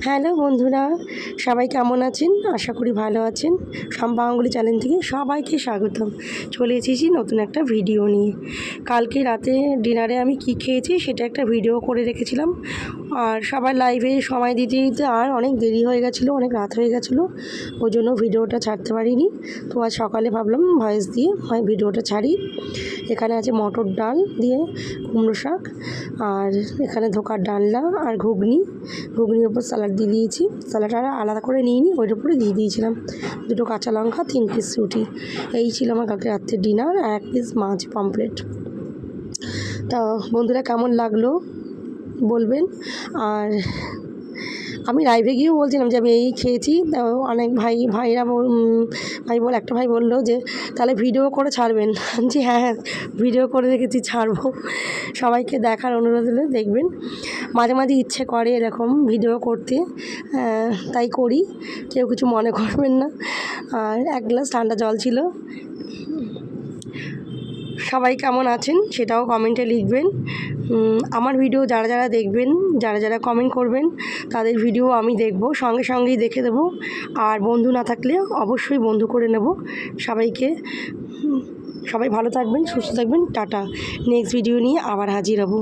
Hello বন্ধুরা, সবাই কেমন আছেন? আশা করি ভালো আছেন। শম্পা গাঙ্গুলি চ্যানেল থেকে সবাইকে স্বাগতম। চলে এসেছি নতুন একটা ভিডিও নিয়ে। কালকে রাতে ডিনারে আমি কি খেয়েছি সেটা একটা ভিডিও করে রেখেছিলাম। আর সবাই লাইভে সময় দিতে দিতে আর অনেক দেরি হয়ে গেছিলো, অনেক রাত হয়ে গেছিলো, ওই জন্য ভিডিওটা ছাড়তে পারিনি। তো আজ সকালে ভাবলাম ভয়েস দিয়ে ভিডিওটা ছাড়ি। এখানে আছে মটর ডাল দিয়ে কুমড়ো শাক, আর এখানে ধোকার ডালনা আর ঘুগনির ওপর স্যালাড দিয়ে দিয়েছি। স্যালাডটা আলাদা করে নিইনি, ওইটার উপরে দিয়ে দিয়েছিলাম 2 কাঁচা লঙ্কা, 3 পিস রুটি। এই ছিল আমার কালকে রাত্রের ডিনার, আর 1 পিস মাছ পমফ্রেট। তা বন্ধুরা কেমন লাগলো বলবেন। আর আমি লাইভে গিয়েও বলছিলাম যে আমি এই খেয়েছি। অনেক একটা ভাই বললো যে তাহলে ভিডিও করে ছাড়বেন। যে হ্যাঁ, ভিডিও করে রেখেছি, ছাড়বো। সবাইকে দেখার অনুরোধ হলে দেখবেন। মাঝে মাঝে ইচ্ছে করে এরকম ভিডিও করতে, তাই করি, কেউ কিছু মনে করবেন না। আর 1 গ্লাস ঠান্ডা জল ছিল। সবাই কেমন আছেন সেটাও কমেন্টে লিখবেন। আমার ভিডিও যারা দেখবেন, যারা কমেন্ট করবেন, তাদের ভিডিও আমি দেখব, সঙ্গেই দেখে দেবো। আর বন্ধু না থাকলে অবশ্যই বন্ধু করে নেব সবাইকে। সবাই ভালো থাকবেন, সুস্থ থাকবেন। টাটা। নেক্সট ভিডিও নিয়ে আবার হাজির হব।